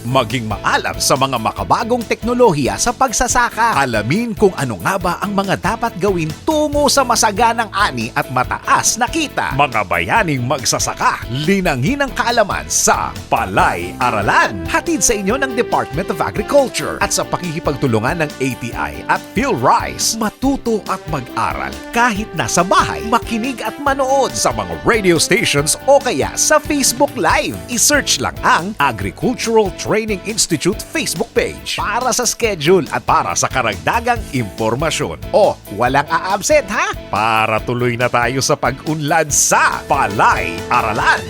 Maging maalam sa mga makabagong teknolohiya sa pagsasaka. Alamin kung ano nga ba ang mga dapat gawin tungo sa masaganang ani at mataas na kita. Mga bayaning magsasaka, linangin ang kaalaman sa Palay Aralan. Hatid sa inyo ng Department of Agriculture at sa pakikipagtulungan ng ATI at PhilRice. Matuto at mag-aral kahit nasa bahay, makinig at manood sa mga radio stations o kaya sa Facebook Live. I-search lang ang Agricultural Training Institute Facebook page para sa schedule at para sa karagdagang impormasyon. O, walang a-absent ha? Para tuloy na tayo sa pag-unlad sa Palay Aralan.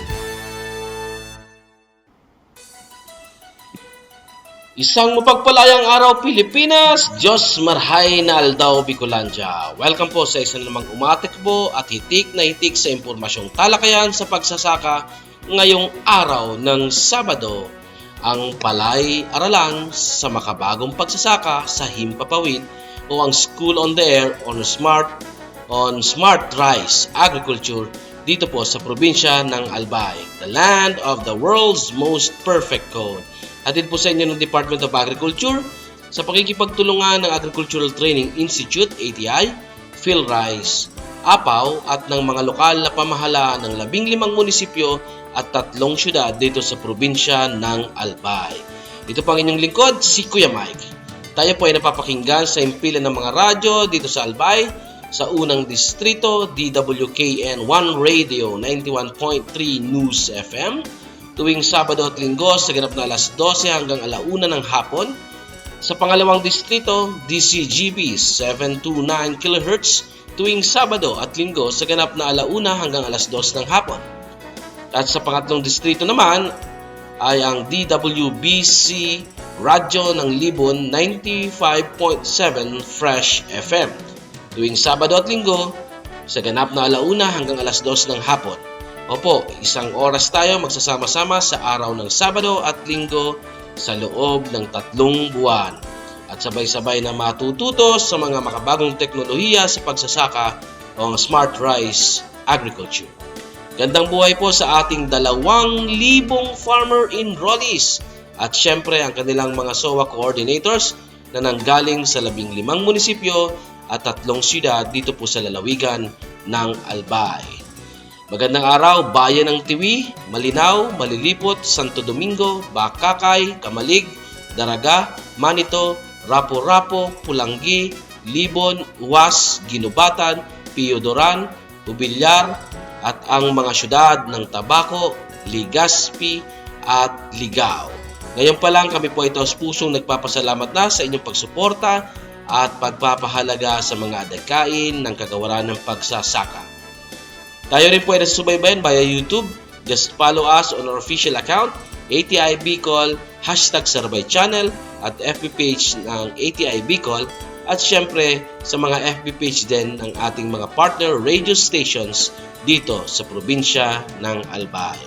Isang mapagpalayang araw Pilipinas, Diyos marhay na aldaw Bicolandia. Welcome po sa isang namang umatikbo at hitik na hitik sa impormasyong talakayan sa pagsasaka ngayong araw ng Sabado. Ang Palay Aralan sa makabagong pagsasaka sa Himpapawid o ang School on the Air on Smart Rice Agriculture dito po sa probinsya ng Albay, the land of the world's most perfect cone. Hatid po sa inyo ng Department of Agriculture sa pakikipagtulungan ng Agricultural Training Institute, ATI, PhilRice, APAW at ng mga lokal na pamahalaan ng 15 munisipyo at 3 syudad dito sa probinsya ng Albay. Ito po ang inyong lingkod, si Kuya Mike. Tayo po ay napapakinggan sa impilan ng mga radyo dito sa Albay, sa unang distrito, DWKN 1 Radio 91.3 News FM, tuwing Sabado at Linggo sa ganap na alas 12 hanggang alauna ng hapon. Sa pangalawang distrito, DCGB 729 kHz tuwing Sabado at Linggo sa ganap na alauna hanggang alas 2 ng hapon. At sa pangatlong distrito naman ay ang DWBC Radyo ng Libon 95.7 Fresh FM tuwing Sabado at Linggo sa ganap na alauna hanggang alas 2 ng hapon. Opo, isang oras tayo magsasama-sama sa araw ng Sabado at Linggo sa loob ng 3 buwan. At sabay-sabay na matututo sa mga makabagong teknolohiya sa pagsasaka o ang Smart Rice Agriculture. Gandang buhay po sa ating 2,000 farmer enrollees at syempre ang kanilang mga SOA coordinators na nanggaling sa 15 munisipyo at 3 siyudad dito po sa lalawigan ng Albay. Magandang araw, Bayan ng Tiwi, Malinaw, Malilipot, Santo Domingo, Bakakay, Kamalig, Daraga, Manito, Rapo-Rapo, Pulanggi, Libon, Uwas, Ginubatan, Piodoran, Ubilyar, at ang mga syudad ng Tabaco, Legazpi at Ligao. Ngayon pa lang kami po ito sa pusong nagpapasalamat na sa inyong pagsuporta at pagpapahalaga sa mga adhikain ng kagawaran ng pagsasaka. Tayo rin po ay nasusubaybayan via YouTube. Just follow us on our official account, ATI Bicol, #Sarbay Channel at FB page ng ATI Bicol at syempre sa mga FB page din ng ating mga partner radio stations dito sa probinsya ng Albay.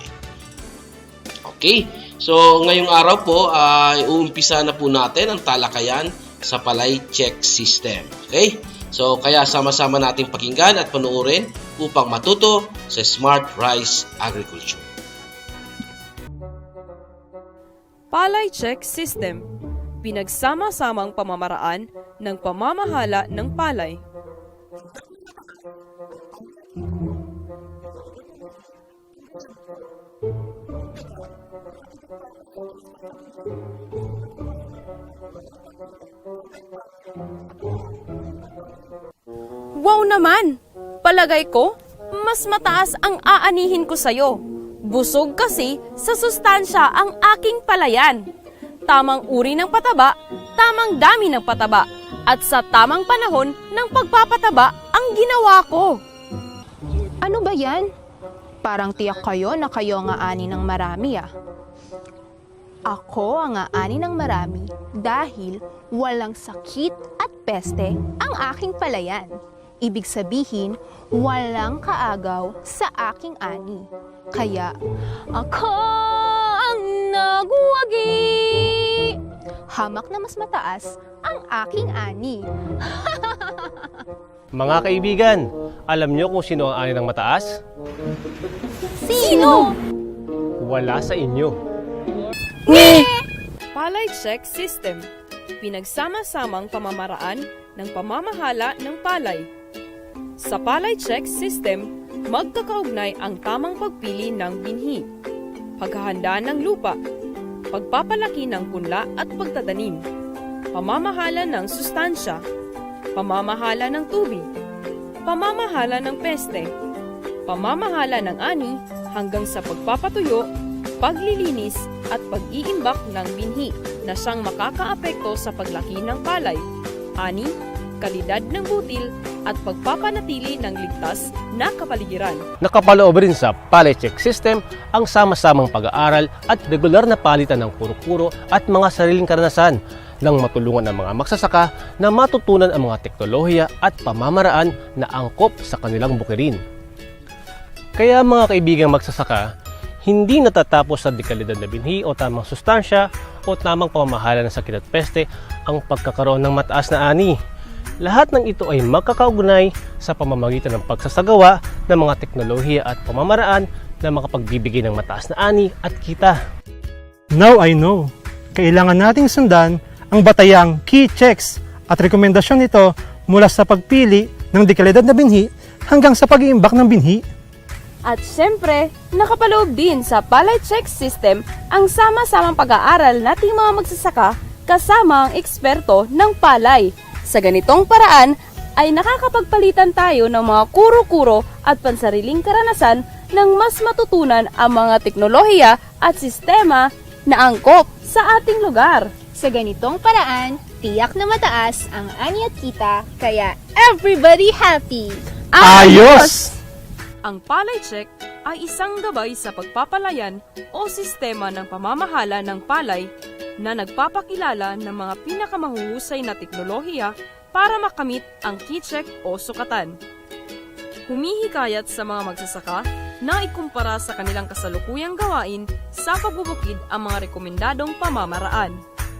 Okay, so ngayong araw po ay uumpisa na po natin ang talakayan sa Palay Check System. Okay, so kaya sama-sama nating pakinggan at panoorin upang matuto sa Smart Rice Agriculture. Palay Check System, pinagsama-samang pamamaraan ng pamamahala ng palay. Wow naman! Palagay ko, mas mataas ang aanihin ko sa'yo. Busog kasi sa sustansya ang aking palayan. Tamang uri ng pataba, tamang dami ng pataba, at sa tamang panahon ng pagpapataba ang ginawa ko. Ano ba yan? Parang tiyak kayo na kayo ang aani ng marami ah. Ako ang aani ng marami dahil walang sakit at peste ang aking palayan. Ibig sabihin, walang kaagaw sa aking ani. Kaya, ako ang nagwagi. Hamak na mas mataas ang aking ani. Mga kaibigan, alam niyo kung sino ang ani ng mataas? Sino? Wala sa inyo. Palay Check System, pinagsama-samang pamamaraan ng pamamahala ng palay. Sa Palay Check System, magkakaugnay ang tamang pagpili ng binhi, paghahanda ng lupa, pagpapalaki ng punla at pagtatanim, pamamahala ng sustansya, pamamahala ng tubig, pamamahala ng peste, pamamahala ng ani hanggang sa pagpapatuyo, paglilinis at pag-iimbak ng binhi na siyang makakaapekto sa paglaki ng palay, ani, kalidad ng butil at pagpapanatili ng ligtas na kapaligiran. Nakapaloob rin sa Palay Check System ang sama-samang pag-aaral at regular na palitan ng kuro-kuro at mga sariling karanasan nang matulungan ang mga magsasaka na matutunan ang mga teknolohiya at pamamaraan na angkop sa kanilang bukirin. Kaya mga kaibigang magsasaka, hindi natatapos sa dekalidad na binhi o tamang sustansya o tamang pamamahala ng sakit at peste ang pagkakaroon ng mataas na ani. Lahat ng ito ay magkakaugnay sa pamamagitan ng pagsasagawa ng mga teknolohiya at pamamaraan na makapagbibigay ng mataas na ani at kita. Now I know. Kailangan nating sundan ang batayang key checks at rekomendasyon nito mula sa pagpili ng dekalidad na binhi hanggang sa pag-iimbak ng binhi. At syempre, nakapaloob din sa Palay Check System ang sama-samang pag-aaral nating mga magsasaka kasama ang eksperto ng palay. Sa ganitong paraan ay nakakapagpalitan tayo ng mga kuro-kuro at pansariling karanasan nang mas matutunan ang mga teknolohiya at sistema na angkop sa ating lugar. Sa ganitong paraan, tiyak na mataas ang ani at kita, kaya everybody happy! Ayos! Ang Palay Check ay isang gabay sa pagpapalayan o sistema ng pamamahala ng palay na nagpapakilala ng mga pinakamahuhusay na teknolohiya para makamit ang key check o sukatan. Humihikayat sa mga magsasaka na ikumpara sa kanilang kasalukuyang gawain sa pagbubukid ang mga rekomendadong pamamaraan.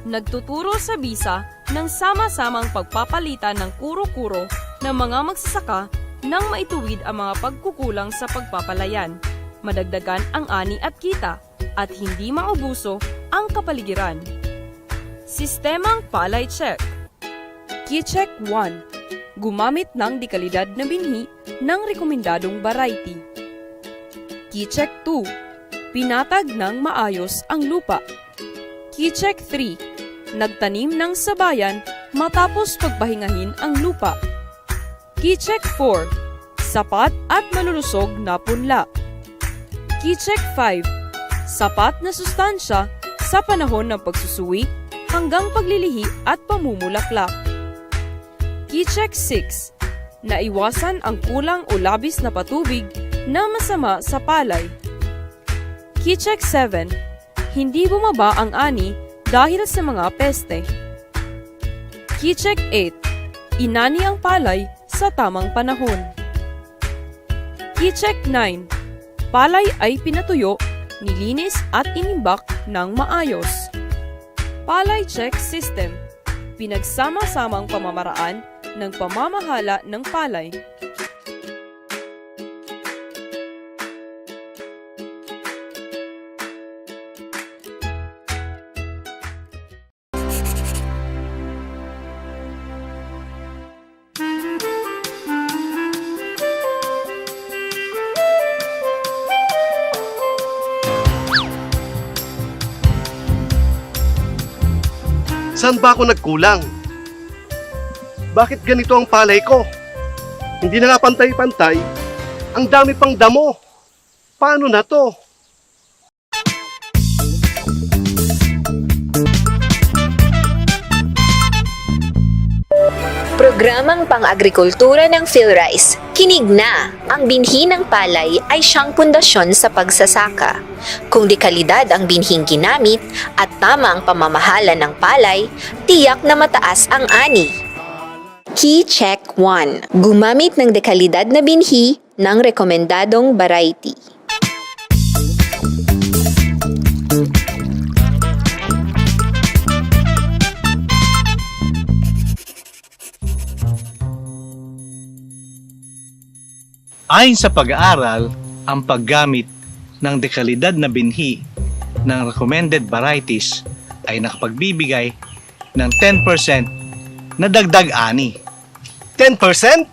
Nagtuturo sa bisa ng sama-samang pagpapalitan ng kuro-kuro ng mga magsasaka nang maituwid ang mga pagkukulang sa pagpapalayan, madagdagan ang ani at kita, at hindi maubuso ang kapaligiran. Sistemang Palay Check. Key Check 1. Gumamit ng dekalidad na binhi ng rekomendadong variety. Key Check 2. Pinatag ng maayos ang lupa. Key Check 3. Nagtanim ng sabayan matapos pagpahingahin ang lupa. Key Check 4. Sapat at malulusog na punla. Key Check 5. Sapat na sustansya sa panahon ng pagsusuwi hanggang paglilihi at pamumulaklak. Key Check 6. Naiwasan ang kulang o labis na patubig na masama sa palay. Key Check 7. Hindi bumaba ang ani dahil sa mga peste. Key Check 8. Inani ang palay sa tamang panahon. Key Check 9. Palay ay pinatuyo, nilinis at inimbak ng maayos. Palay Check System. Pinagsama-samang pamamaraan ng pamamahala ng palay. Saan ba ako nagkulang? Bakit ganito ang palay ko? Hindi na nga pantay-pantay. Ang dami pang damo. Paano na to? Programang pang-agrikultura ng PhilRice. Kinig na! Ang binhi ng palay ay siyang pundasyon sa pagsasaka. Kung dekalidad ang binhing ginamit at tama ang pamamahala ng palay, tiyak na mataas ang ani. Key Check 1. Gumamit ng dekalidad na binhi ng rekomendadong variety. Ayon sa pag-aaral, ang paggamit ng dekalidad na binhi ng recommended varieties ay nakapagbibigay ng 10% na dagdag ani. 10%?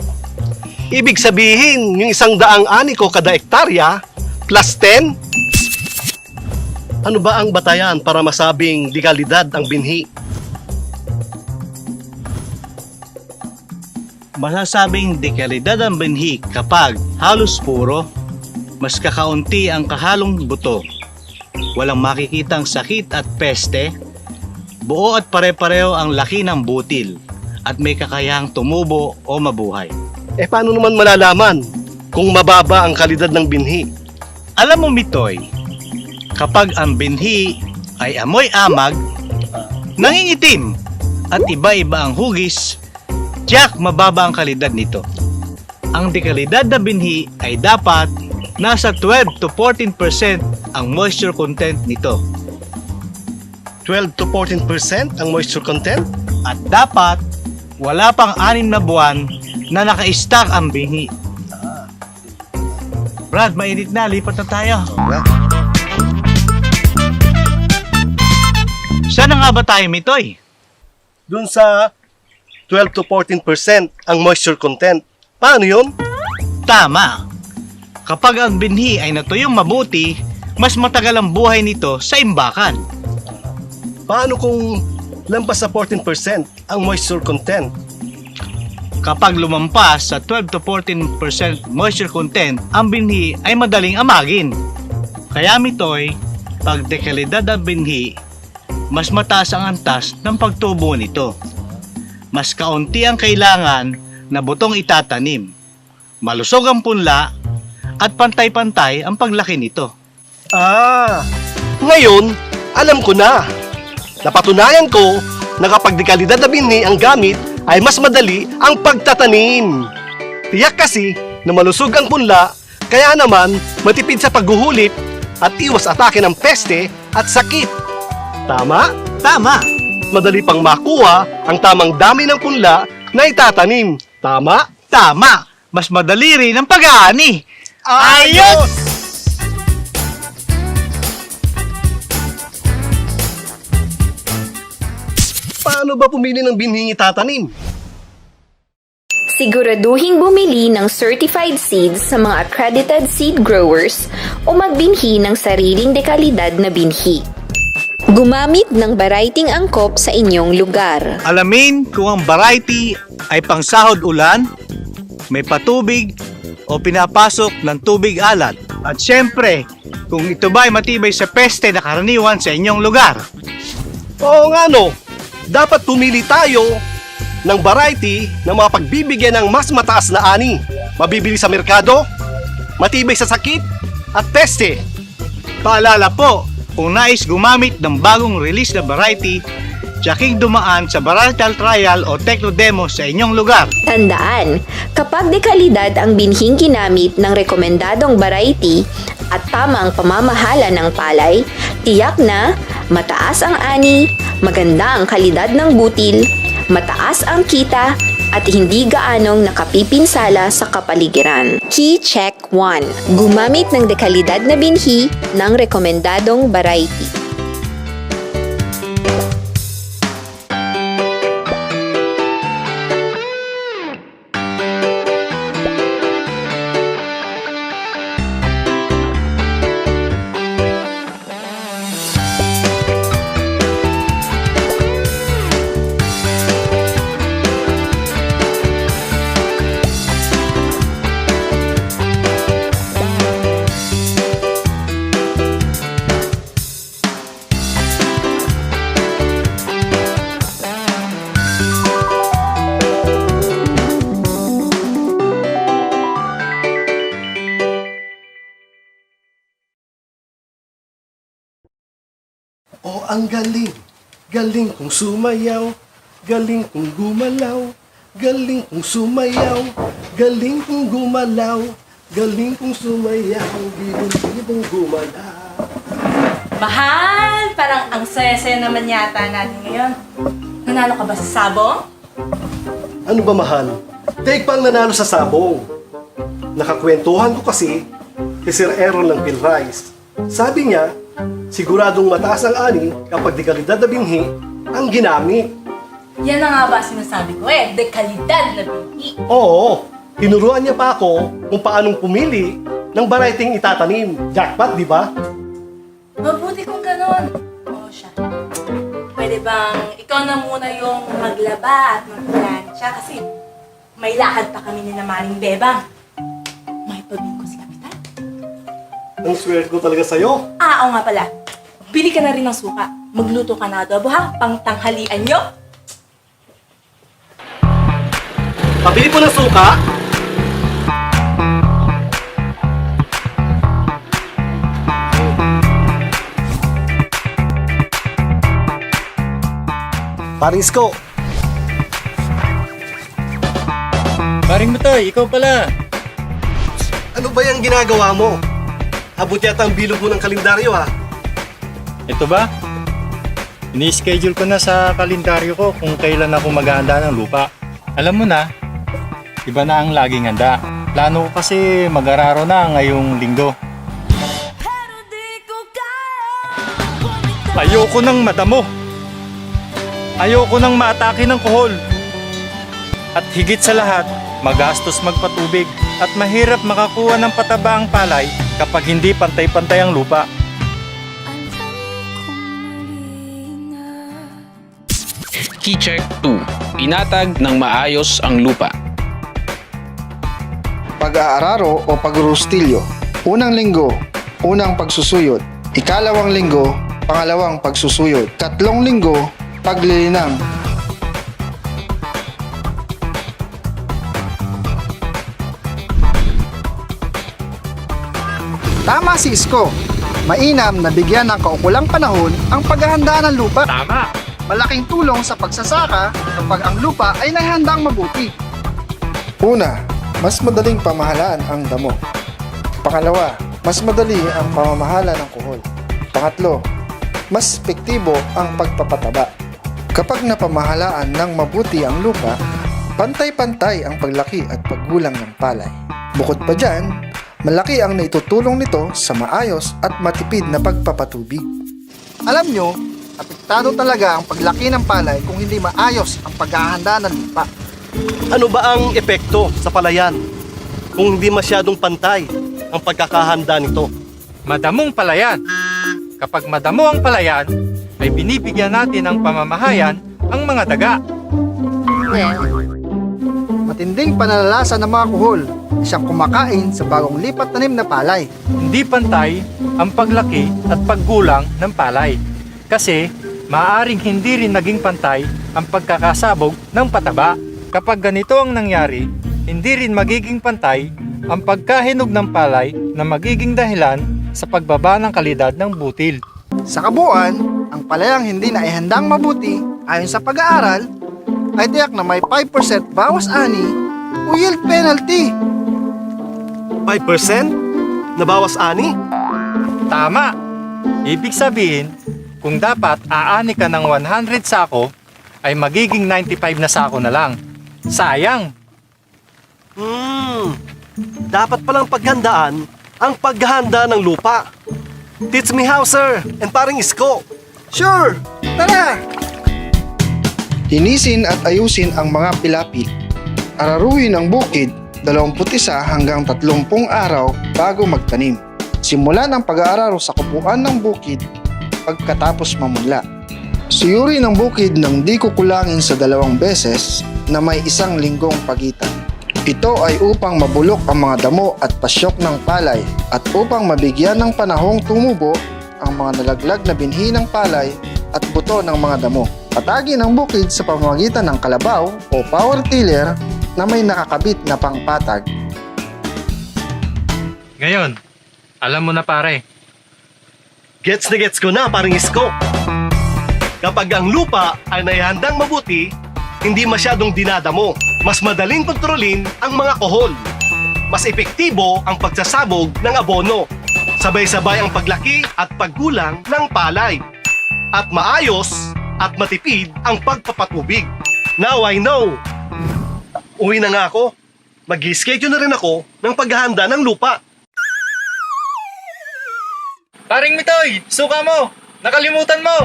Ibig sabihin, yung 100 ani ko kada hektarya, plus 10? Ano ba ang batayan para masabing di kalidad ang binhi? Masasabing dekalidad ang binhi kapag halos puro, mas kakaunti ang kahalong buto, walang makikitang sakit at peste, buo at pare-pareho ang laki ng butil, at may kakayahang tumubo o mabuhay. Paano naman malalaman kung mababa ang kalidad ng binhi? Alam mo, Mitoy, kapag ang binhi ay amoy amag, nangingitim, at iba-iba ang hugis, tiyak mababa ang kalidad nito. Ang dekalidad na binhi ay dapat nasa 12 to 14% ang moisture content nito. 12 to 14% ang moisture content? At dapat wala pang 6 na buwan na naka-stack ang binhi. Brad, mainit na. Lipat na tayo. Saan na nga ba tayo, Mitoy? Dun sa 12 to 14% ang moisture content. Paano yun? Tama. Kapag ang binhi ay natuyong mabuti, mas matagal ang buhay nito sa imbakan. Paano kung lampas sa 14% ang moisture content? Kapag lumampas sa 12 to 14% moisture content, ang binhi ay madaling amagin. Kaya, Mitoy, pag dekalidad ang binhi, mas mataas ang antas ng pagtubo nito. Mas kaunti ang kailangan na butong itatanim. Malusog ang punla at pantay-pantay ang paglaki nito. Ngayon, alam ko na. Napatunayan ko na kapag dekalidad na binhi ang gamit, ay mas madali ang pagtatanim. Tiyak kasi na malusog ang punla, kaya naman matipid sa paghuhulip at iwas atake ng peste at sakit. Tama? Tama! Madali pang makuha ang tamang dami ng punla na itatanim. Tama? Tama! Mas madali rin ang pag-aani. Ayos! Paano ba pumili ng binhing itatanim? Siguraduhing bumili ng certified seeds sa mga accredited seed growers o magbinhi ng sariling dekalidad na binhi. Gumamit ng varietyng angkop sa inyong lugar. Alamin kung ang variety ay pangsahod ulan, may patubig o pinapasok ng tubig alat. At syempre, kung ito ba ay matibay sa peste na karaniwan sa inyong lugar. Oo nga no, dapat pumili tayo ng variety na mapagbibigyan ng mas mataas na ani, mabibili sa merkado, matibay sa sakit at peste. Paalala po, kung nais gumamit ng bagong release na variety, tsaking dumaan sa varietal trial o techno demo sa inyong lugar. Tandaan, kapag dekalidad ang binhing ginamit ng rekomendadong variety at tamang pamamahala ng palay, tiyak na mataas ang ani, maganda ang kalidad ng butil, mataas ang kita, at hindi gaanong nakapipinsala sa kapaligiran. Key Check 1. Gumamit ng dekalidad na binhi ng rekomendadong variety. Oh, ang galing. Galing kong sumayaw. Galing kong gumalaw. Galing kong sumayaw. Galing kong gumalaw. Galing kong sumayaw. Bibong gumalaw. Mahal! Parang ang saya-saya naman yata natin ngayon. Nanalo ka ba sa sabong? Ano ba mahal? Take pang nanalo sa sabong. Nakakwentuhan ko kasi kay Sir Aaron ng Philrice. Sabi niya, Siguradong mataas ang ani kapag dekalidad na binhi ang ginamit. Yan na nga ba sinasabi ko eh, dekalidad na binhi. Oo, tinuruan niya pa ako kung paanong pumili ng variety itatanim. Jackpot, di ba? Mabuti kung ganon. Oo siya. Pwede bang ikaw na muna yung maglaba at magplansya kasi may lakad pa kami ni na Maring Bebang. May pabingko si Kapitan. Ang swerte ko talaga sa'yo. Oo nga pala. Bili ka na rin ng suka. Magluto ka na adobo ha, pang tanghalian nyo. Pabili po ng suka. Parisko, Paring Matoy, ikaw pala. ano ba yung ginagawa mo? Abot yata ang bilog mo ng kalendaryo ha. Ito ba? Ini-schedule ko na sa kalendaryo ko kung kailan ako maghahanda ng lupa. Alam mo na, iba na ang laging handa. Plano ko kasi mag-araro na ngayong linggo. Ayoko nang madamo. Ayoko nang maatake ng kuhol. At higit sa lahat, magastos magpatubig at mahirap makakuha ng pataba ang palay kapag hindi pantay-pantay ang lupa. Key check 2. Inatag ng maayos ang lupa. Pag-aararo o pagrustilyo. Unang linggo, unang pagsusuyod. Ikalawang linggo, pangalawang pagsusuyod. Tatlong linggo, paglilinang. Tama si Isko. Mainam na bigyan ng kaukulang panahon ang paghahanda ng lupa. Tama! Malaking tulong sa pagsasaka kapag ang lupa ay nahandang mabuti. Una, mas madaling pamahalaan ang damo. Pangalawa, mas madali ang pamamahala ng kuhol. Pangatlo, mas epektibo ang pagpapataba. Kapag napamahalaan ng mabuti ang lupa, pantay-pantay ang paglaki at paggulang ng palay. Bukod pa dyan, malaki ang naitutulong nito sa maayos at matipid na pagpapatubig. Alam nyo, apektado talaga ang paglaki ng palay kung hindi maayos ang paghahanda ng lupa. Ano ba ang epekto sa palayan kung hindi masyadong pantay ang pagkakahanda nito? Madamong palayan. Kapag madamo ang palayan, ay binibigyan natin ng pamamahayan ang mga daga. Matinding pananalasa ng mga kuhol na siyang kumakain sa bagong lipat tanim na palay. Hindi pantay ang paglaki at paggulang ng palay. Kasi maaaring hindi rin naging pantay ang pagkakasabog ng pataba. Kapag ganito ang nangyari, hindi rin magiging pantay ang pagkahinog ng palay na magiging dahilan sa pagbaba ng kalidad ng butil. Sa kabuuan, ang palayang hindi na ihandang mabuti ayon sa pag-aaral ay tiyak na may 5% bawas ani o yield penalty. 5% na bawas ani? Tama! Ibig sabihin, kung dapat aani ka ng 100 sako, ay magiging 95 na sako na lang. Sayang! Dapat palang paghandaan ang paghahanda ng lupa. Teach me how, sir, and paring Isko. Sure! Tara! Linisin at ayusin ang mga pilapil. Araruhin ang bukid 21 hanggang 30 araw bago magtanim. Simulan ang pag-aararo sa kupuan ng bukid pagkatapos mamunla. Suyurin ang bukid ng di kukulangin sa 2 beses na may 1 linggong pagitan. Ito ay upang mabulok ang mga damo at pasyok ng palay at upang mabigyan ng panahong tumubo ang mga nalaglag na binhi ng palay at buto ng mga damo. Patagin ang bukid sa pamamagitan ng kalabaw o power tiller na may nakakabit na pangpatag. Ngayon, alam mo na pare. Gets ko na, paring Isko. Kapag ang lupa ay naihandang mabuti, hindi masyadong dinadamo, mas madaling kontrolin ang mga kohol. Mas epektibo ang pagsasabog ng abono. Sabay-sabay ang paglaki at paggulang ng palay. At maayos at matipid ang pagpapatubig. Now I know. Uwi na nga ako. Mag-schedule na rin ako ng paghahanda ng lupa. Paring Mitoy, suka mo! Nakalimutan mo!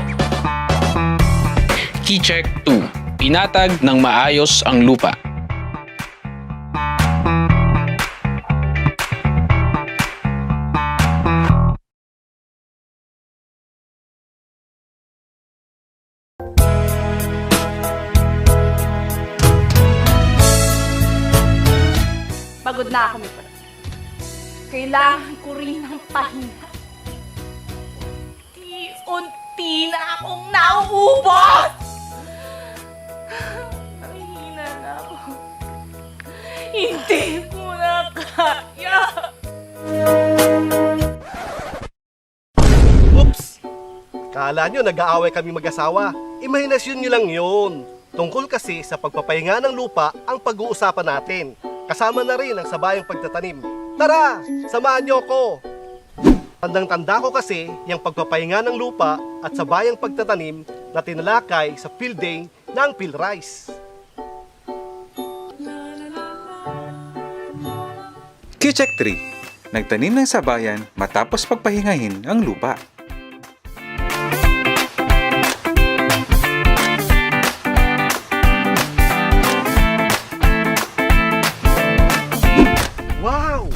Keycheck 2. Pinatag ng maayos ang lupa. Pagod na ako, Mito. Kailangan ko rin ng pahinga. Unti na akong nauubos! Nahihina na ako. Hindi ko na kaya. Oops! Kala nyo nag-aaway kami mag-asawa. Imahinasyon nyo lang yun. Tungkol kasi sa pagpapahinga ng lupa ang pag-uusapan natin. Kasama na rin ang sabayang pagtatanim. Tara! Samahan nyo ako! Tandang-tanda ko kasi yung pagpapahinga ng lupa at sabayang pagtatanim na tinalakay sa field day ng PhilRice. Keycheck 3. Nagtanim ng sabayan matapos pagpahingahin ang lupa. Wow!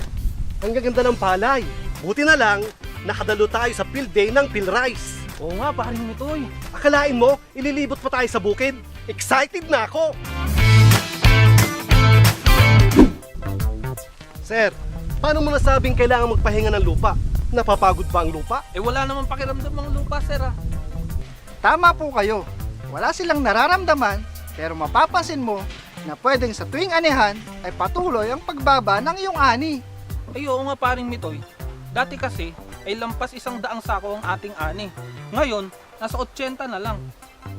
Ang gaganda ng palay! Buti na lang, nakadalo tayo sa field day ng PhilRice. Oo nga, paring Mitoy. Akalain mo, ililibot pa tayo sa bukid? Excited na ako! Sir, paano mo nasabing kailangan magpahinga ng lupa? Napapagod ba ang lupa? Wala namang pakiramdam ang lupa, sir. Tama po kayo. Wala silang nararamdaman, pero mapapansin mo na pwedeng sa tuwing anihan ay patuloy ang pagbaba ng iyong ani. Oo nga, paring Mitoy. Dati kasi ay lampas 100 sako ang ating ani. Ngayon, nasa 80 na lang.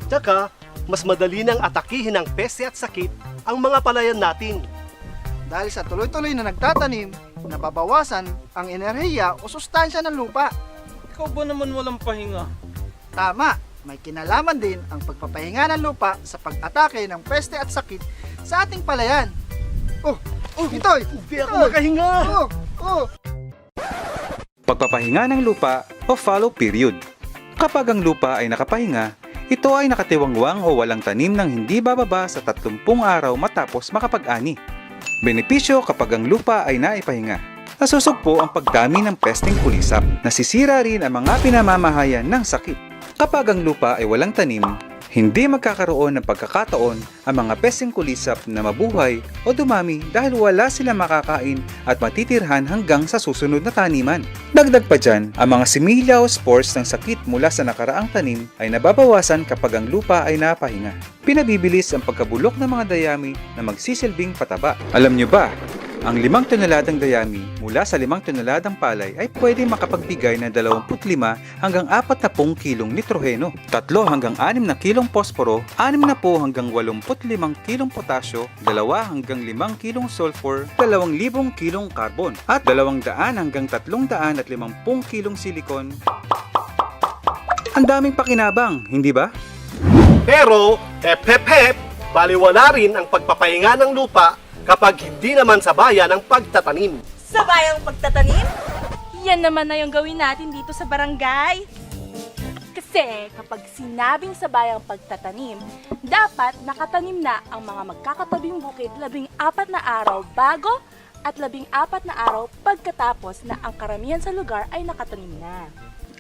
Tsaka, mas madali nang atakihin ng peste at sakit ang mga palayan natin. Dahil sa tuloy-tuloy na nagtatanim, nababawasan ang enerhiya o sustansya ng lupa. Ikaw ba naman walang pahinga? Tama, may kinalaman din ang pagpapahinga ng lupa sa pag-atake ng peste at sakit sa ating palayan. Mitoy! Hindi ako makahinga! Pagpapahinga ng lupa o fallow period. Kapag ang lupa ay nakapahinga, ito ay nakatiwangwang o walang tanim ng hindi bababa sa 30 araw matapos makapag-ani. Benepisyo kapag ang lupa ay naipahinga. Nasusugpo ang pagdami ng pesteng kulisap. Nasisira rin ang mga pinamamahayan ng sakit. Kapag ang lupa ay walang tanim, hindi magkakaroon ng pagkakataon ang mga pesteng kulisap na mabuhay o dumami dahil wala silang makakain at matitirhan hanggang sa susunod na taniman. Dagdag pa dyan, ang mga similya o spores ng sakit mula sa nakaraang tanim ay nababawasan kapag ang lupa ay napahinga. Pinabibilis ang pagkabulok ng mga dayami na magsisilbing pataba. Alam nyo ba, ang 5 toneladang dayami mula sa 5 toneladang palay ay pwede makapagbigay ng 25 hanggang 40 kilong nitrogeno, 3 hanggang 6 na kilong posporo, 60 hanggang 85 kilong potasyo, 2 hanggang 5 kilong sulfur, 2,000 kilong carbon, at 200 hanggang 350 kilong silicon. Ang daming pakinabang, hindi ba? Pero, hep, baliwala rin ang pagpapahinga ng lupa kapag hindi naman sabayan ang pagtatanim. Sabayang pagtatanim? Yan naman na yung gawin natin dito sa barangay. Kasi kapag sinabing sabayang pagtatanim, dapat nakatanim na ang mga magkakatabing bukid 14 na araw bago at 14 na araw pagkatapos na ang karamihan sa lugar ay nakatanim na.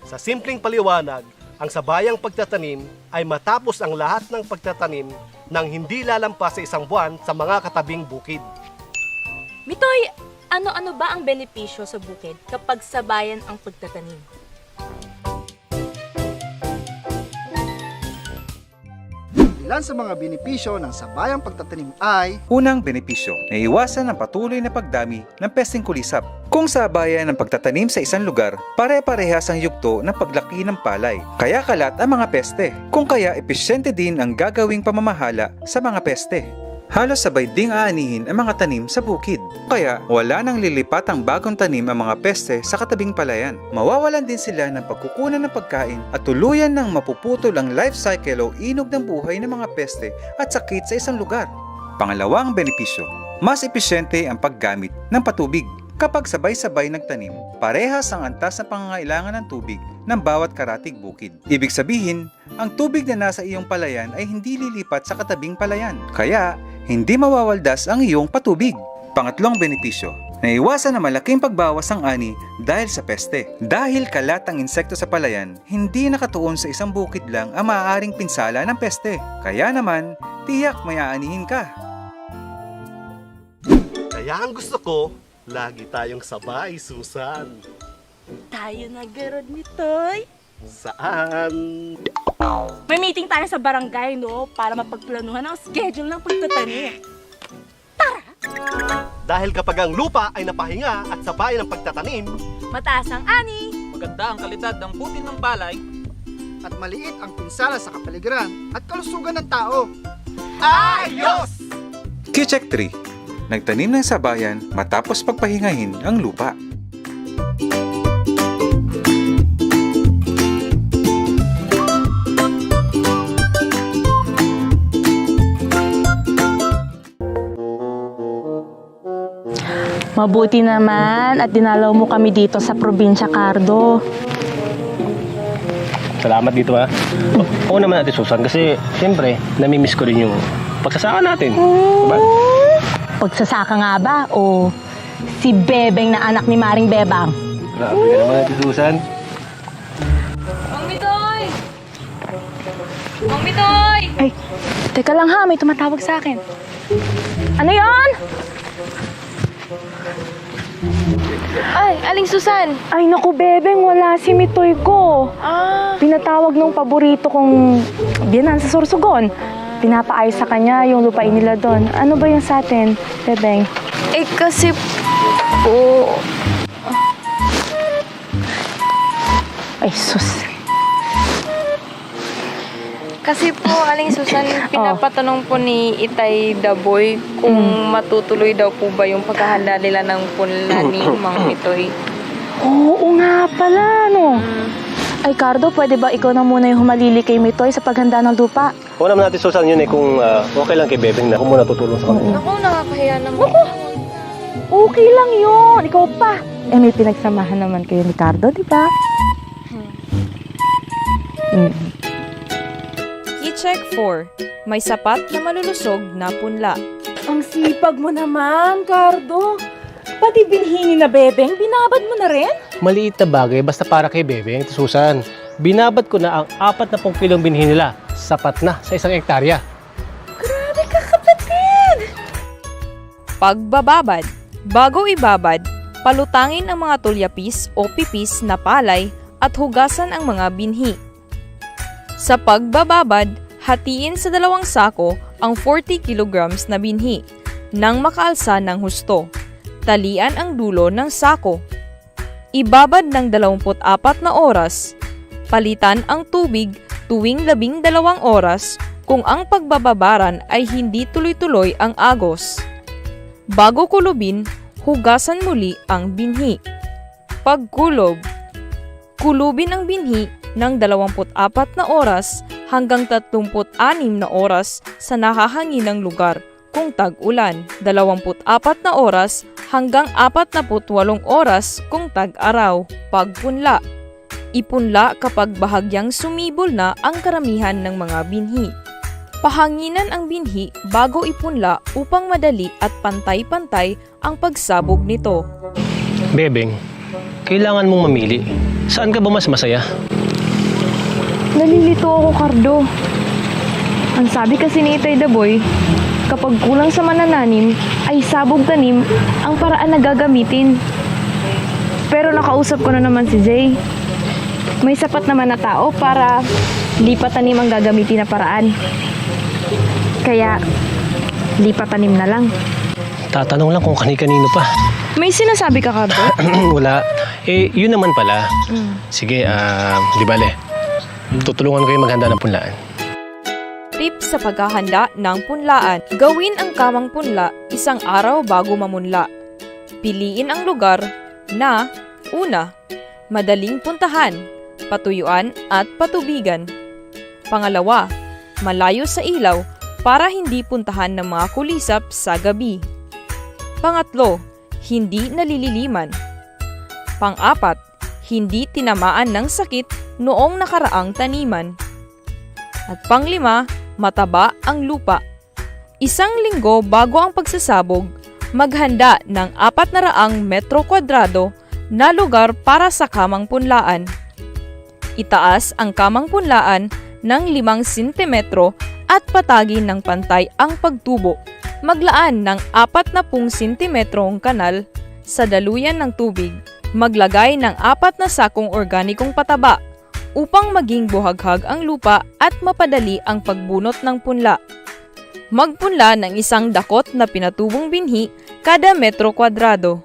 Sa simpleng paliwanag, ang sabayang pagtatanim ay matapos ang lahat ng pagtatanim nang hindi lalampas sa 1 buwan sa mga katabing bukid. Mitoy, ano-ano ba ang benepisyo sa bukid kapag sabayan ang pagtatanim? Ilan sa mga benepisyo ng sabayang pagtatanim ay: Unang benepisyo, naiiwasan ang patuloy na pagdami ng pesteng kulisap. Kung sabayan ng pagtatanim sa isang lugar, pare-parehas ang yugto ng paglaki ng palay, kaya kalat ang mga peste. Kung kaya epesyente din ang gagawing pamamahala sa mga peste. Halos sabay ding aanihin ang mga tanim sa bukid. Kaya wala nang lilipatang bagong tanim ang mga peste sa katabing palayan. Mawawalan din sila ng pagkukunan ng pagkain at tuluyan ng mapuputol ang life cycle o inog ng buhay ng mga peste at sakit sa isang lugar. Pangalawang benepisyo, mas epesyente ang paggamit ng patubig. Kapag sabay-sabay nagtanim, parehas ang antas na pangangailangan ng tubig ng bawat karatig bukid. Ibig sabihin, ang tubig na nasa iyong palayan ay hindi lilipat sa katabing palayan. Kaya, hindi mawawaldas ang iyong patubig. Pangatlong benepisyo, naiwasan na malaking pagbawas ng ani dahil sa peste. Dahil kalat ang insekto sa palayan, hindi nakatuon sa isang bukid lang ang maaaring pinsala ng peste. Kaya naman, tiyak may aanihin ka. Kaya ang gusto ko, lagi tayong sabay, Susan. Tayo nagkaroon ni Toy. Saan? May meeting tayo sa barangay, no? Para mapagplanuhan ang schedule ng pagtatanim. Dahil kapag ang lupa ay napahinga at sabay ng pagtatanim, Mataas ang ani. Maganda ang kalidad ng butil ng palay. At maliit ang pinsala sa kapaligiran at kalusugan ng tao. ayos! Q-Check 3. Nagtanim ng sabayan matapos pagpahingahin ang lupa. Mabuti naman at dinalaw mo kami dito sa probinsya, Cardo. Salamat dito ha. Oo naman Ate Susan kasi siyempre namimiss ko rin yung pagsasaka natin. Diba? Pagsasaka nga ba o si Bebeng na anak ni Maring Bebang? Grabe ka naman Ate Susan. Mang Mitoy! Mang Mitoy! Ay, teka lang ha, may tumatawag sa akin. Ano yon? Ay, Aling Susan! Ay naku, Bebeng, wala si Mitoy ko. Pinatawag nung paborito kong biyanan sa Sorsogon. Pinapaayos sa kanya yung lupain nila doon. Ano ba yung sa atin, Bebeng? Eh kasi po... Ay, sus. Kasi po, Aling Susan, pinapatanong po ni Itay Daboy kung matutuloy daw po ba yung paghahanda nila ng punla ni Mang Mitoy. Oo nga pala, no? Ay, Cardo, pwede ba ikaw na muna yung humalili kay Mitoy sa paghanda ng lupa? Oo naman Ate Susan yun kung okay lang kay Bebeng na ako muna tutulong sa kanila. Naku, nakakahiya naman. Naku! Okay lang yun. Ikaw pa. Eh, may pinagsamahan naman kayo ni Cardo, di ba? Check 4. May sapat na malulusog na punla. Ang sipag mo naman, Cardo. Pati binhini na Bebeng, binabad mo na rin? Maliit na bagay basta para kay Bebeng, Ate Susan. Binabad ko na ang 40 kilong binhi nila. Sapat na sa 1 hektarya. Grabe ka, kapatid! Pagbababad. Bago ibabad, palutangin ang mga tulyapis o pipis na palay at hugasan ang mga binhi. Sa pagbababad, hatiin sa 2 sako ang 40 kilograms na binhi nang makaalsa ng husto. Talian ang dulo ng sako. Ibabad ng 24 na oras. Palitan ang tubig tuwing 12 oras kung ang pagbababaran ay hindi tuloy-tuloy ang agos. Bago kulubin, hugasan muli ang binhi. Pagkulob. Kulubin ang binhi ng 24 na oras hanggang 36 na oras sa nahahanginang lugar kung tag-ulan, 24 na oras hanggang 48 oras kung tag-araw. Pagpunla. Ipunla kapag bahagyang sumibol na ang karamihan ng mga binhi. Pahanginan ang binhi bago ipunla upang madali at pantay-pantay ang pagsabog nito. Bebeng, kailangan mong mamili. Saan ka ba mas masaya? Nalilito ako, Cardo. Ang sabi kasi ni Itay Daboy, kapag kulang sa manananim, ay sabog tanim ang paraan na gagamitin. Pero nakausap ko na naman si Jay. May sapat naman na tao para lipat tanim ang gagamitin na paraan. Kaya, lipat tanim na lang. Tatanong lang kung kani-kanino pa. May sinasabi ka, Cardo? Wala. Eh, yun naman pala. Sige, di bale. Tutulungan kayo maghanda ng punlaan. Tips sa paghahanda ng punlaan. Gawin ang kamang punla 1 araw bago mamunla. Piliin ang lugar na una, madaling puntahan, patuyuan at patubigan. Pangalawa, malayo sa ilaw para hindi puntahan ng mga kulisap sa gabi. Pangatlo, hindi nalililiman. Pang-apat, hindi tinamaan ng sakit noong nakaraang taniman. At pang-lima, mataba ang lupa. Isang linggo bago ang pagsasabog, maghanda ng 400 metro kwadrado na lugar para sa kamang punlaan. Itaas ang kamang punlaan ng 5 sentimetro at patagin ng pantay ang pagtubo. Maglaan ng 40 sentimetrong kanal sa daluyan ng tubig. Maglagay ng 4 na sakong organikong pataba upang maging buhaghag ang lupa at mapadali ang pagbunot ng punla. Magpunla ng 1 dakot na pinatubong binhi kada metro kwadrado.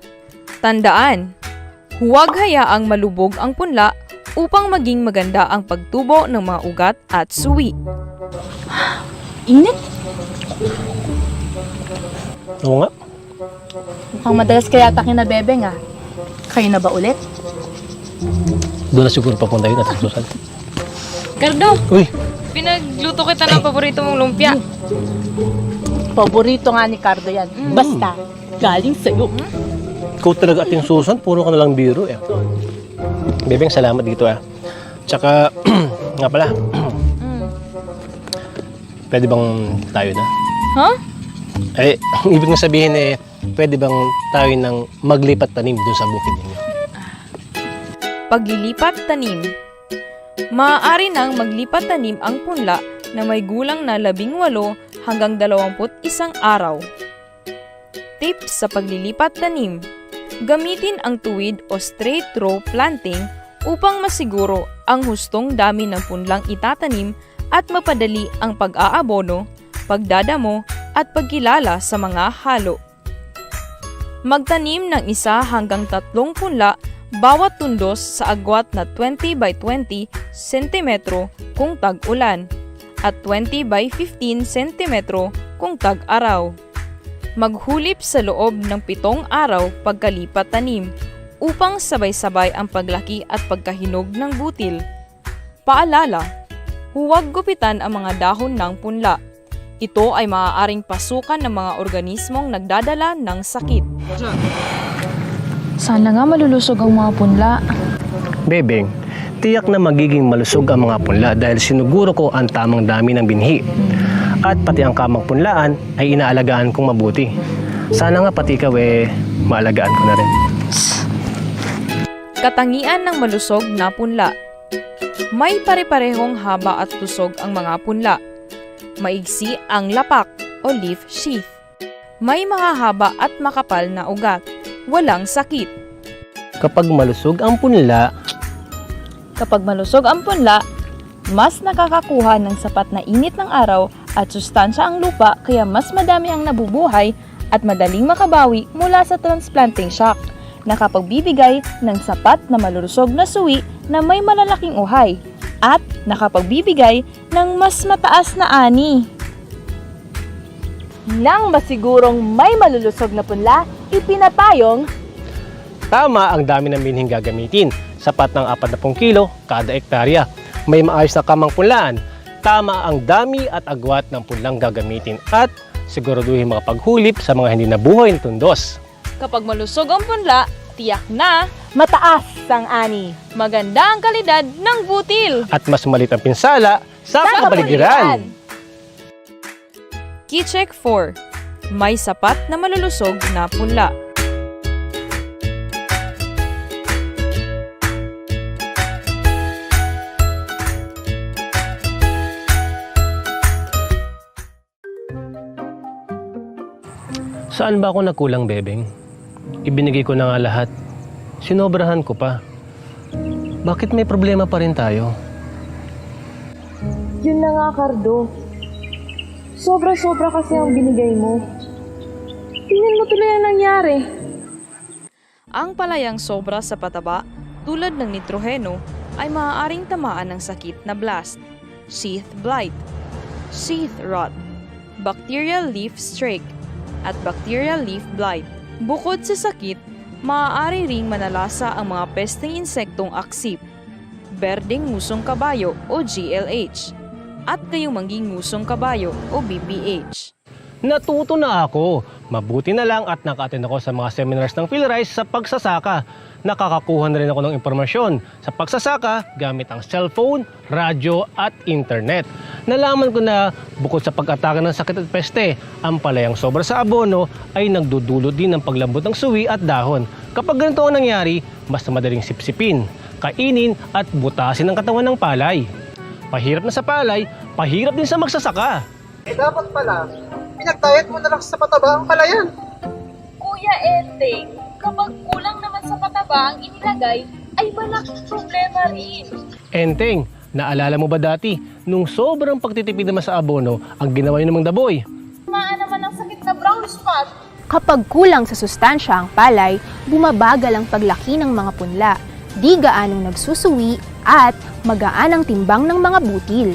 Tandaan, huwag hayaang malubog ang punla upang maging maganda ang pagtubo ng mga ugat at suwi. Init? Oo nga. Mukhang madalas kaya takin na bebeng ah. Kayo na ba ulit? Doon na siguro papunta yun at Susan. Cardo, Uy, pinagluto kita ng paborito mong lumpia. Paborito nga ni Cardo yan. Basta, galing sa'yo. ikaw talaga ating Susan, puro ka nalang biro eh. Bebeng, salamat dito ah. Tsaka, nga pala, pwede bang tayo na? Huh? Eh, ibig nga sabihin eh, pwede bang tayo nang maglipat tanim dun sa bukid ninyo? Paglilipat tanim. Maaari nang maglipat tanim ang punla na may gulang na 18 hanggang 21 araw. Tips sa paglilipat tanim. Gamitin ang tuwid o straight row planting upang masiguro ang hustong dami ng punlang itatanim at mapadali ang pag-aabono, pagdadamo at pagkilala sa mga halo. Magtanim ng 1 hanggang 3 punla bawat tundos sa agwat na 20 by 20 cm kung tag-ulan at 20 by 15 cm kung tag-araw. Maghulip sa loob ng 7 araw pagkalipat tanim upang sabay-sabay ang paglaki at pagkahinog ng butil. Paalala, huwag gupitan ang mga dahon ng punla. Ito ay maaaring pasukan ng mga organismong nagdadala ng sakit. Sana nga malulusog ang mga punla. Bebeng, tiyak na magiging malusog ang mga punla dahil sinuguro ko ang tamang dami ng binhi. At pati ang kamang punlaan ay inaalagaan kong mabuti. Sana nga pati ikaw maalagaan ko na rin. Katangian ng malusog na punla. May pare-parehong haba at tusog ang mga punla. Maigsi ang lapak o leaf sheath. May mahahaba at makapal na ugat. Walang sakit. Kapag malusog ang punla, mas nakakakuha ng sapat na init ng araw at sustansya ang lupa kaya mas madami ang nabubuhay at madaling makabawi mula sa transplanting shock. Nakapagbibigay ng sapat na malulusog na suwi na may malalaking uhay at nakapagbibigay ng mas mataas na ani. Nang masigurong may malulusog na punla, ipinapayong tama ang dami ng binhing gagamitin. Sapat ng 40 kilo kada ektarya. May maayos na kamang punlaan. Tama ang dami at agwat ng punlang gagamitin at siguraduhin mga paghulip sa mga hindi nabuhay na tundos. Kapag malusog ang punla, tiyak na mataas ang ani. maganda ang kalidad ng butil. At mas malit ang pinsala sa kapaligiran. Key check 4. May sapat na malulusog na punla. Saan ba ako nagkulang, Bebeng? Ibinigay ko na nga lahat. Sinobrahan ko pa. Bakit may problema pa rin tayo? Yun na nga, Cardo. Sobra-sobra kasi ang binigay mo. Tingnan mo tuloy ang nangyari. Ang palayang sobra sa pataba, tulad ng nitroheno, ay maaaring tamaan ng sakit na blast, sheath blight, sheath rot, bacterial leaf streak, at bacterial leaf blight. Bukod sa sakit, maaari ring manalasa ang mga pesteng insektong aksip, berdeng ngusong kabayo o GLH, at kayumangging ngusong kabayo o BPH. Natuto na ako. Mabuti na lang at naka-attend ako sa mga seminars ng PhilRice sa pagsasaka. Nakakakuha na rin ako ng impormasyon sa pagsasaka gamit ang cellphone, radyo at internet. Nalaman ko na bukod sa pag-atake ng sakit at peste, ang palayang sobra sa abono ay nagdudulot din ng paglambot ng suwi at dahon. Kapag ganito ang nangyari, mas madaling sipsipin, kainin at butasin ang katawan ng palay. Pahirap na sa palay, pahirap din sa magsasaka. Dapat pala, pinag-diet mo na lang sa pataba ang palayan. Kuya Enteng, kapag kulang naman sa pataba ang inilagay, ay malaking problema rin. Enteng, naalala mo ba dati, nung sobrang pagtitipid naman sa abono, ang ginawa niyo namang daboy? Maan naman ang sakit na brown spot. Kapag kulang sa sustansya ang palay, bumabagal ang paglaki ng mga punla, di gaanong nagsusuwi at magaan ang timbang ng mga butil.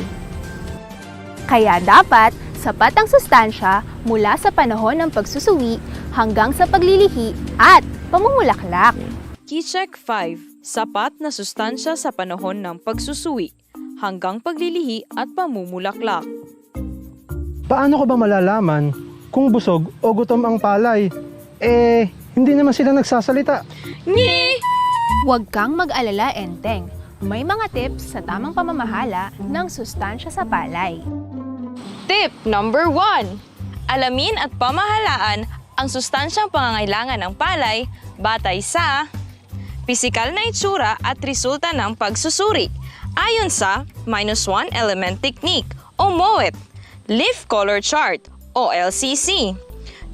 Kaya dapat sapat ang sustansya mula sa panahon ng pagsusuwi hanggang sa paglilihi at pamumulaklak. Key-check 5. Sapat na sustansya sa panahon ng pagsusuwi hanggang paglilihi at pamumulaklak. Paano ko ba malalaman kung busog o gutom ang palay? Hindi naman sila nagsasalita. Huwag kang mag-alala, Enteng. May mga tips sa tamang pamamahala ng sustansya sa palay. Tip number 1. Alamin at pamahalaan ang sustansyang pangangailangan ng palay batay sa pisikal na itsura at resulta ng pagsusuri ayon sa -1 element technique o MOET, leaf color chart o LCC,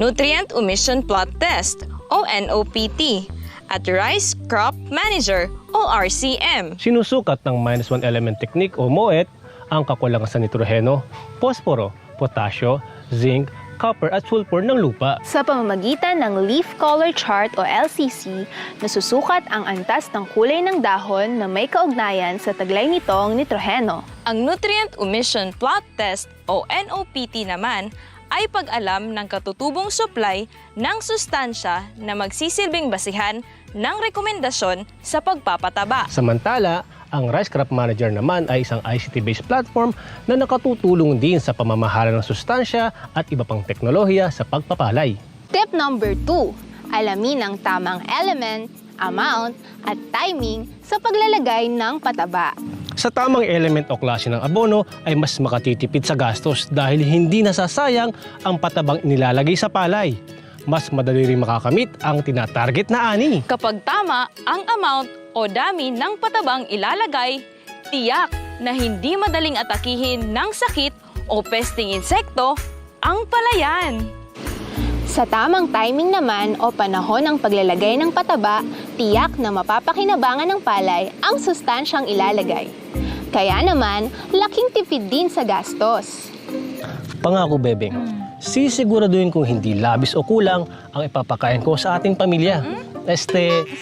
nutrient omission plot test o NOPT, at rice crop manager o RCM. Sinusukat ng -1 element technique o MOET ang kakulangan sa nitroheno, posporo, potasyo, zinc, copper at sulfur ng lupa. Sa pamamagitan ng leaf color chart o LCC, nasusukat ang antas ng kulay ng dahon na may kaugnayan sa taglay nitong nitroheno. Ang nutrient omission plot test o NOPT naman ay pag-alam ng katutubong supply ng sustansya na magsisilbing basihan ng rekomendasyon sa pagpapataba. Samantala, ang Rice Crop Manager naman ay isang ICT-based platform na nakatutulong din sa pamamahala ng sustansya at iba pang teknolohiya sa pagpapalay. Tip number 2. Alamin ang tamang element, amount, at timing sa paglalagay ng pataba. Sa tamang element o klase ng abono ay mas makatitipid sa gastos dahil hindi nasasayang ang patabang inilalagay sa palay. Mas madali rin makakamit ang tinatarget na ani. Kapag tama ang amount o dami ng patabang ilalagay, tiyak na hindi madaling atakihin ng sakit o pesting insekto ang palayan. Sa tamang timing naman o panahon ng paglalagay ng pataba, tiyak na mapapakinabangan ng palay ang sustansyang ilalagay. Kaya naman, laking tipid din sa gastos. Pangako, Bebeng, sisiguraduhin kung hindi labis o kulang ang ipapakain ko sa ating pamilya.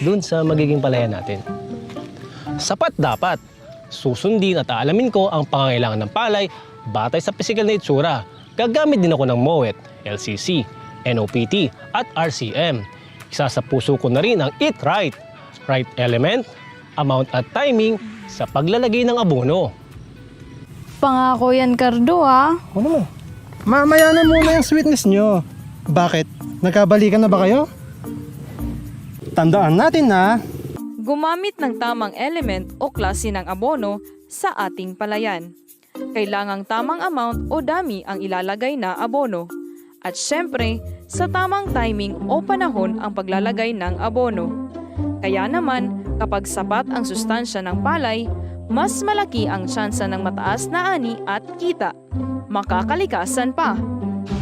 Dun sa magiging palayan natin. Sapat dapat. Susundin at aalamin ko ang pangangailangan ng palay batay sa pisikal na itsura. Gagamit din ako ng MOET, LCC, NOPT at RCM. Isa sa puso ko na rin ang Eat Right. Right element, amount at timing sa paglalagay ng abono. Pangako yan, Cardo, ha? Ano mo? Mamaya na muna yung sweetness nyo. Bakit? Nagkabalikan na ba kayo? Tandaan natin na Gumamit ng tamang element o klase ng abono sa ating palayan. Kailangang tamang amount o dami ang ilalagay na abono. At syempre, sa tamang timing o panahon ang paglalagay ng abono. Kaya naman, kapag sapat ang sustansya ng palay, mas malaki ang tsansa ng mataas na ani at kita. Makakalikasan pa.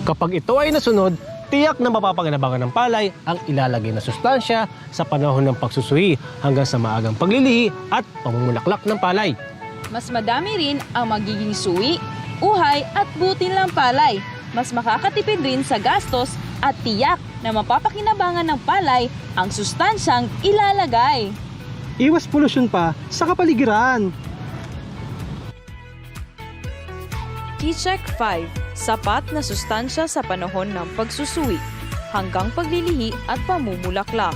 Kapag ito ay nasunod, tiyak na mapapakinabangan ng palay ang ilalagay na sustansya sa panahon ng pagsusuhi hanggang sa maagang paglilihi at pamumulaklak ng palay. Mas madami rin ang magiging suwi, uhay at butil ng palay. Mas makakatipid rin sa gastos at tiyak na mapapakinabangan ng palay ang sustansyang ilalagay. iwas polusyon pa sa kapaligiran. Key-check 5. Sapat na sustansya sa panahon ng pagsusuwi hanggang paglilihi at pamumulaklak.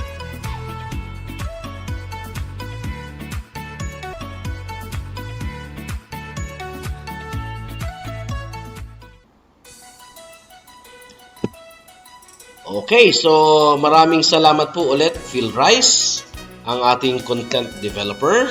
Okay, so maraming salamat po ulit, Phil Rice, ang ating content developer.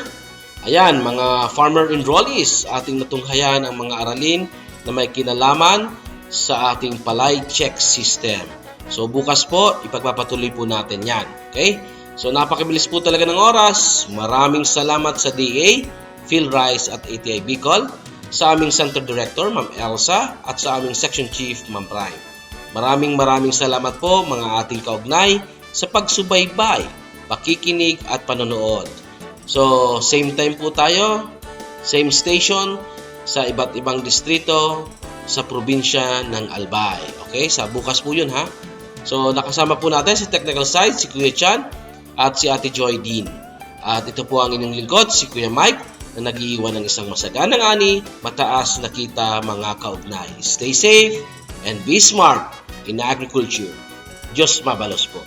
Ayan, mga farmer enrollees, ating natunghayan ang mga aralin na may kinalaman sa ating palay check system. So bukas po, ipagpapatuloy po natin yan. Okay? So napakabilis po talaga ng oras. Maraming salamat sa DA, Phil Rice at ATI Bicol, sa aming Center Director, Ma'am Elsa, at sa aming Section Chief, Ma'am Prime. Maraming salamat po mga ating kaugnay sa pagsubaybay, pakikinig at panonood. So, same time po tayo, same station, sa iba't ibang distrito, sa probinsya ng Albay. Okay? Sa bukas po yun ha. So, nakasama po natin sa technical side, si Kuya Chan at si Ate Joy Dean. At ito po ang inyong lingkod, si Kuya Mike, na nag-iiwan ng isang masaganang ani, mataas na kita mga kaugnay. Stay safe and be smart in agriculture. Diyos mabalos po.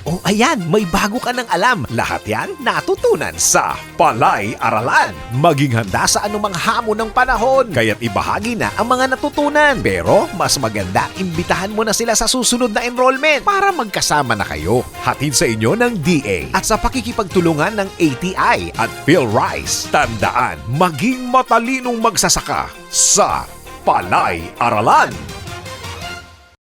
Oh, ayan, may bago ka ng alam. Lahat yan natutunan sa Palay Aralan. Maging handa sa anumang hamon ng panahon, kaya't ibahagi na ang mga natutunan. Pero mas maganda, imbitahan mo na sila sa susunod na enrollment para magkasama na kayo. Hatid sa inyo ng DA at sa pakikipagtulungan ng ATI at Phil Rice. Tandaan, maging matalinong magsasaka sa Palay Aralan.